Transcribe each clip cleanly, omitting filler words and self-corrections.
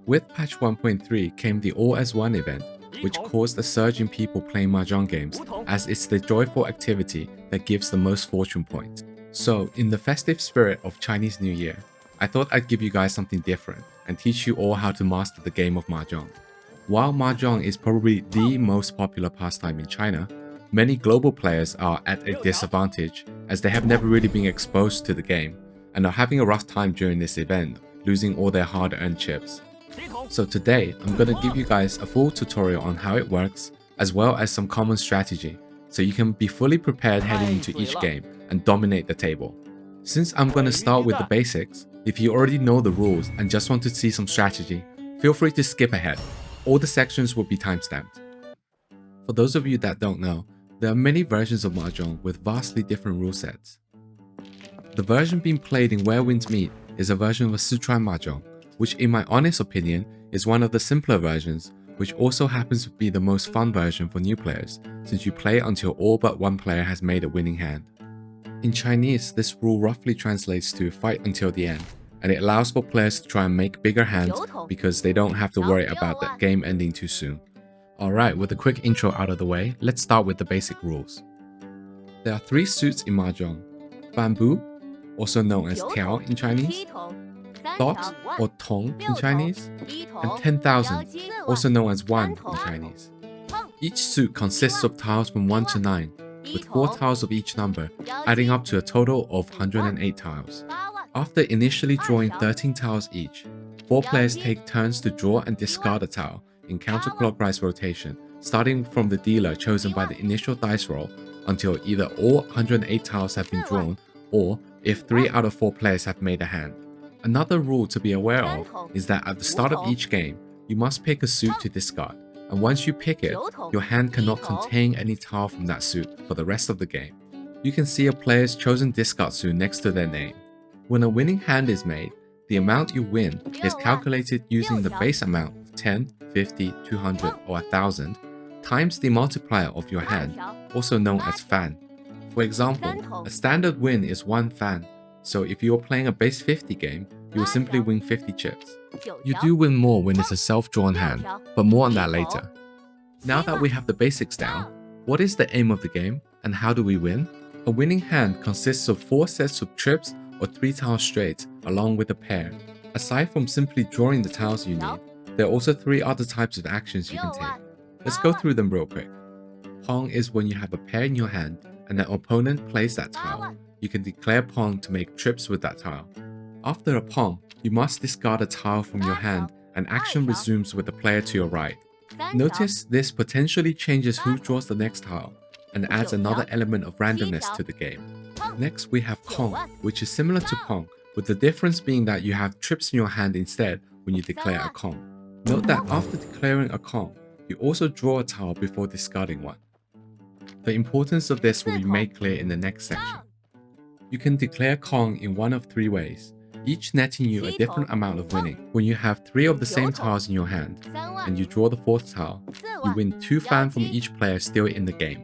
With patch 1.3 came the All as One event, which caused a surge in people playing Mahjong games, as it's the joyful activity that gives the most fortune points. So, in the festive spirit of Chinese New Year, I thought I'd give you guys something different and teach you all how to master the game of Mahjong. While Mahjong is probably the most popular pastime in China, many global players are at a disadvantage as they have never really been exposed to the game and are having a rough time during this event, losing all their hard-earned chips. So today, I'm going to give you guys a full tutorial on how it works, as well as some common strategy, so you can be fully prepared heading into each game and dominate the table. Since I'm going to start with the basics, if you already know the rules and just want to see some strategy, feel free to skip ahead. All the sections will be timestamped. For those of you that don't know, there are many versions of Mahjong with vastly different rule sets. The version being played in Where Winds Meet is a version of Sichuan Mahjong, which in my honest opinion is one of the simpler versions, which also happens to be the most fun version for new players, since you play until all but one player has made a winning hand. In Chinese, this rule roughly translates to fight until the end, and it allows for players to try and make bigger hands because they don't have to worry about the game ending too soon. Alright, with a quick intro out of the way, let's start with the basic rules. There are 3 suits in Mahjong: Bamboo, also known as Tiao in Chinese, Dot or Tong in Chinese, and 10,000, also known as Wan in Chinese. Each suit consists of tiles from 1 to 9, with 4 tiles of each number, adding up to a total of 108 tiles. After initially drawing 13 tiles each, 4 players take turns to draw and discard a tile in counterclockwise rotation, starting from the dealer chosen by the initial dice roll until either all 108 tiles have been drawn or if 3 out of 4 players have made a hand. Another rule to be aware of is that at the start of each game, you must pick a suit to discard, and once you pick it, your hand cannot contain any tile from that suit for the rest of the game. You can see a player's chosen discard suit next to their name. When a winning hand is made, the amount you win is calculated using the base amount of 10, 50, 200, or 1000 times the multiplier of your hand, also known as fan. For example, a standard win is 1 fan, so if you are playing a base 50 game, you will simply win 50 chips. You do win more when it's a self-drawn hand, but more on that later. Now that we have the basics down, what is the aim of the game and how do we win? A winning hand consists of 4 sets of trips or 3 tile straights along with a pair. Aside from simply drawing the tiles you need, there are also 3 other types of actions you can take. Let's go through them real quick. Pong is when you have a pair in your hand and an opponent plays that tile. You can declare Pong to make trips with that tile. After a Pong, you must discard a tile from your hand and action resumes with the player to your right. Notice this potentially changes who draws the next tile and adds another element of randomness to the game. Next we have Kong, which is similar to Pong, with the difference being that you have trips in your hand instead when you declare a Kong. Note that after declaring a Kong, you also draw a tile before discarding one. The importance of this will be made clear in the next section. You can declare Kong in one of 3 ways, each netting you a different amount of winning. When you have 3 of the same tiles in your hand, and you draw the 4th tile, you win 2 fan from each player still in the game.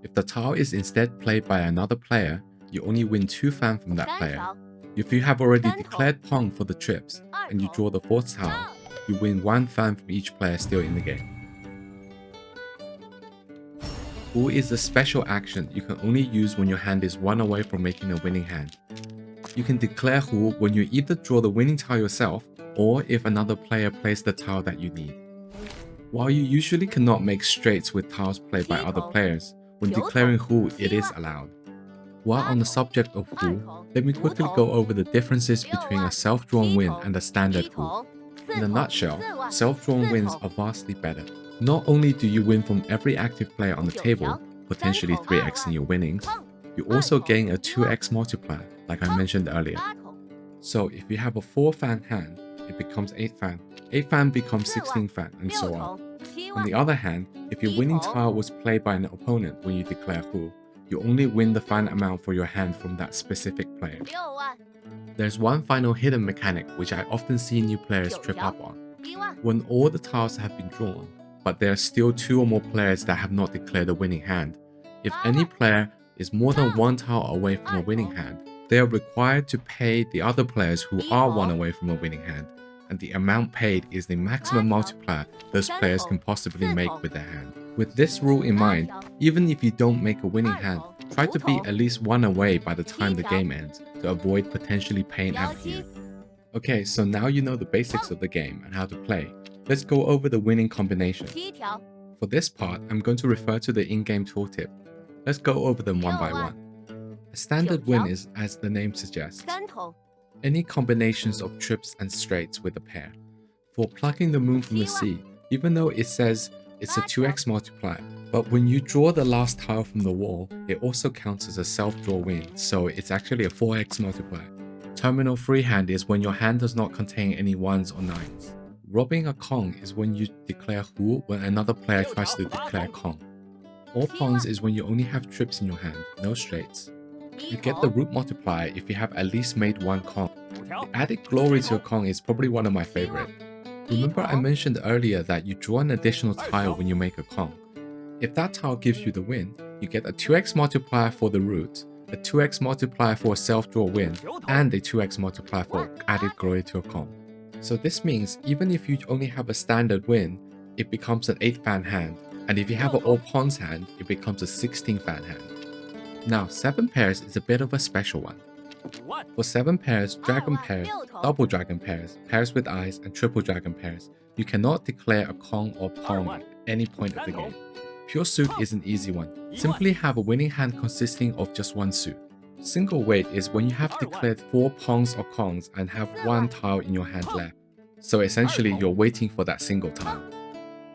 If the tile is instead played by another player, you only win 2 fan from that player. If you have already declared Pong for the trips, and you draw the 4th tile, you win 1 fan from each player still in the game. Hu is a special action you can only use when your hand is 1 away from making a winning hand. You can declare Hu when you either draw the winning tile yourself or if another player plays the tile that you need. While you usually cannot make straights with tiles played by other players, when declaring Hu it is allowed. While on the subject of Hu, let me quickly go over the differences between a self-drawn win and a standard Hu. In a nutshell, self-drawn wins are vastly better. Not only do you win from every active player on the table, potentially 3x in your winnings, you also gain a 2x multiplier, like I mentioned earlier. So if you have a 4 fan hand, it becomes 8 fan, 8 fan becomes 16 fan, and so on. On the other hand, if your winning tile was played by an opponent when you declare Hu, you only win the fan amount for your hand from that specific player. There's one final hidden mechanic which I often see new players trip up on. When all the tiles have been drawn, but there are still 2 or more players that have not declared a winning hand, if any player is more than 1 tile away from a winning hand, they are required to pay the other players who are 1 away from a winning hand and the amount paid is the maximum multiplier those players can possibly make with their hand. With this rule in mind, even if you don't make a winning hand, try to be at least one away by the time the game ends to avoid potentially paying out for you. Okay, so now you know the basics of the game and how to play. Let's go over the winning combination. For this part, I'm going to refer to the in-game tooltip. Let's go over them one by one. A standard win is, as the name suggests, any combinations of trips and straights with a pair. For plucking the moon from the sea, even though it says it's a 2x multiplier, but when you draw the last tile from the wall, it also counts as a self-draw win, so it's actually a 4x multiplier. Terminal freehand is when your hand does not contain any 1s or 9s. Robbing a Kong is when you declare Hu when another player tries to declare Kong. All pawns is when you only have trips in your hand, no straights. You get the root multiplier if you have at least made one Kong. The added glory to a Kong is probably one of my favorite. Remember I mentioned earlier that you draw an additional tile when you make a Kong. If that tile gives you the win, you get a 2x multiplier for the root, a 2x multiplier for a self-draw win, and a 2x multiplier for added glory to a Kong. So this means even if you only have a standard win, it becomes an 8-fan hand, and if you have an all pawns hand, it becomes a 16-fan hand. Now 7 pairs is a bit of a special one. For 7 pairs, dragon pairs, double dragon pairs, pairs with eyes, and triple dragon pairs, you cannot declare a Kong or pawn at any point of the game. Pure suit is an easy one. Simply have a winning hand consisting of just one suit. Single weight is when you have declared 4 pawns or Kongs and have 1 tile in your hand left. So essentially you're waiting for that single tile.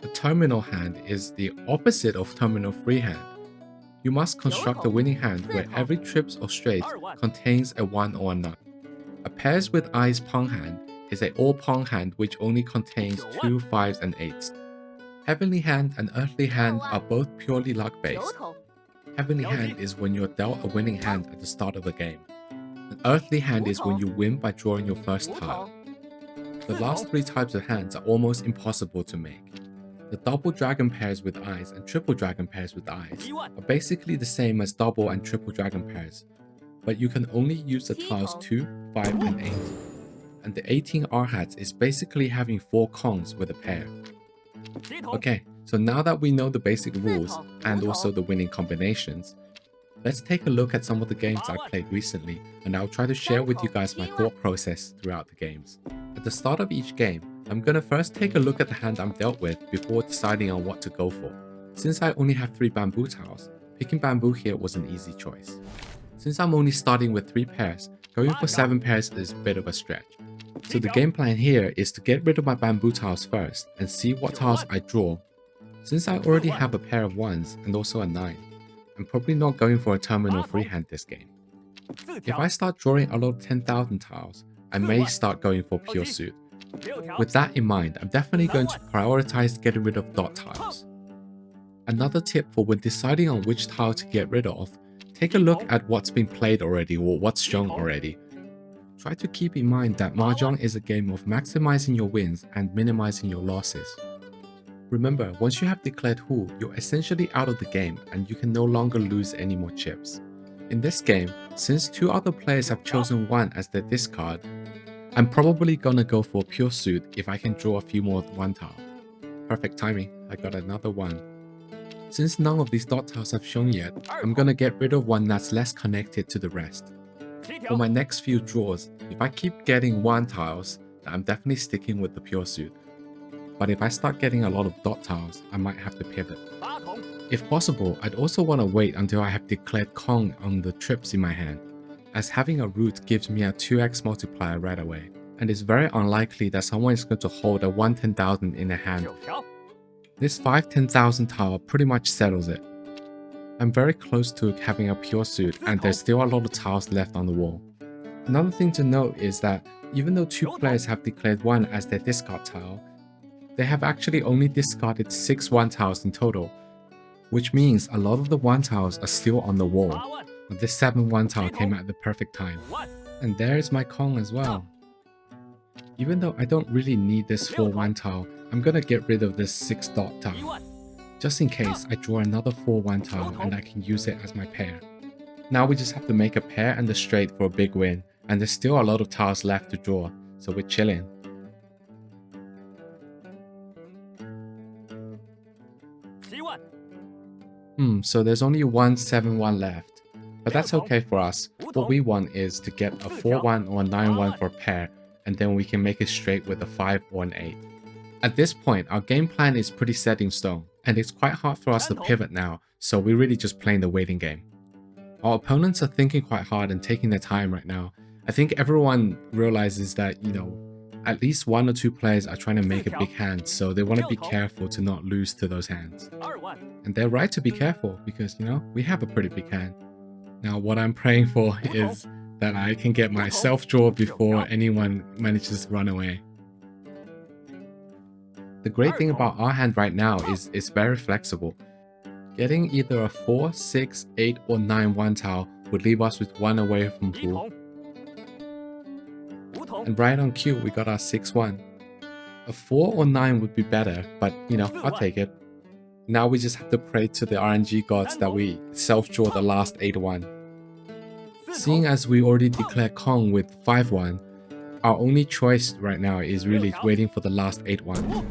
The terminal hand is the opposite of terminal freehand. You must construct a winning hand where every trips or straight contains a 1 or a 9. A pairs with eyes pawn hand is an all pawn hand which only contains 2 5s and 8s. Heavenly hand and earthly hand are both purely luck based. Heavenly hand is when you're dealt a winning hand at the start of the game. An earthly hand is when you win by drawing your first tile. The last 3 types of hands are almost impossible to make. The double dragon pairs with eyes and triple dragon pairs with eyes are basically the same as double and triple dragon pairs, but you can only use the tiles 2, 5 and 8. And the 18 R-hats is basically having 4 Kongs with a pair. Okay, so now that we know the basic rules and also the winning combinations, let's take a look at some of the games I played recently, and I'll try to share with you guys my thought process throughout the games. At the start of each game, I'm gonna first take a look at the hand I'm dealt with before deciding on what to go for. Since I only have 3 bamboo tiles, picking bamboo here was an easy choice. Since I'm only starting with 3 pairs, going for 7 pairs is a bit of a stretch. So the game plan here is to get rid of my bamboo tiles first and see what tiles I draw. Since I already have a pair of 1s and also a 9, I'm probably not going for a terminal freehand this game. If I start drawing a lot of 10,000 tiles, I may start going for pure suit. With that in mind, I'm definitely going to prioritize getting rid of dot tiles. Another tip for when deciding on which tile to get rid of, take a look at what's been played already or what's shown already. Try to keep in mind that Mahjong is a game of maximizing your wins and minimizing your losses. Remember, once you have declared Hu, you're essentially out of the game and you can no longer lose any more chips. In this game, since 2 other players have chosen 1 as their discard, I'm probably gonna go for pure suit if I can draw a few more 1 tile. Perfect timing, I got another 1. Since none of these dot tiles have shown yet, I'm gonna get rid of one that's less connected to the rest. For my next few draws, if I keep getting 1 tiles, I'm definitely sticking with the pure suit. But if I start getting a lot of dot tiles, I might have to pivot. If possible, I'd also want to wait until I have declared Kong on the trips in my hand, as having a root gives me a 2x multiplier right away, and it's very unlikely that someone is going to hold a 1 10,000 in their hand. This 5 10,000 tile pretty much settles it. I'm very close to having a pure suit and there's still a lot of tiles left on the wall. Another thing to note is that even though 2 players have declared 1 as their discard tile, they have actually only discarded 6 1 tiles in total, which means a lot of the 1 tiles are still on the wall. But this 7 1 tile came at the perfect time. And there's my Kong as well. Even though I don't really need this 4 1 tile, I'm gonna get rid of this 6 dot tile, just in case I draw another 4 1 tile and I can use it as my pair. Now we just have to make a pair and a straight for a big win, and there's still a lot of tiles left to draw, so we're chilling. So there's only one 7-1 left. But that's okay for us. What we want is to get a 4-1 or a 9-1 for a pair, and then we can make it straight with a 5 or an 8. At this point, our game plan is pretty set in stone, and it's quite hard for us to pivot now, so we're really just playing the waiting game. Our opponents are thinking quite hard and taking their time right now. I think everyone realizes that, at least 1 or 2 players are trying to make a big hand, so they want to be careful to not lose to those hands. And they're right to be careful because, we have a pretty big hand. Now, what I'm praying for is that I can get my self-draw before anyone manages to run away. The great thing about our hand right now is it's very flexible. Getting either a 4, 6, 8, or 9 one-tile would leave us with 1 away from full. And right on cue, we got our 6-1. A 4 or 9 would be better, but I'll take it. Now we just have to pray to the RNG gods that we self-draw the last 8-1. Seeing as we already declared Kong with 5-1, our only choice right now is really waiting for the last 8-1.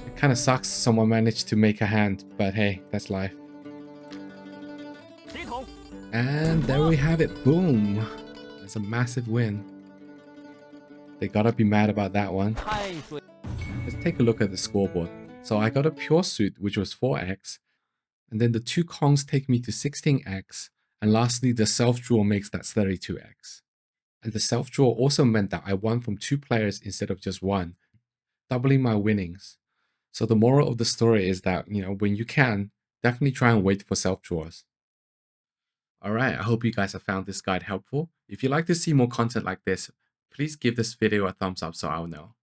It kind of sucks someone managed to make a hand, but hey, that's life. And there we have it, boom! That's a massive win. They gotta be mad about that one. Let's take a look at the scoreboard. So I got a pure suit, which was 4x, and then the 2 Kongs take me to 16x, and lastly the self-draw makes that 32x. And the self-draw also meant that I won from 2 players instead of just 1, doubling my winnings. So the moral of the story is that, when you can, definitely try and wait for self-draws. Alright, I hope you guys have found this guide helpful. If you'd like to see more content like this, please give this video a thumbs up so I'll know.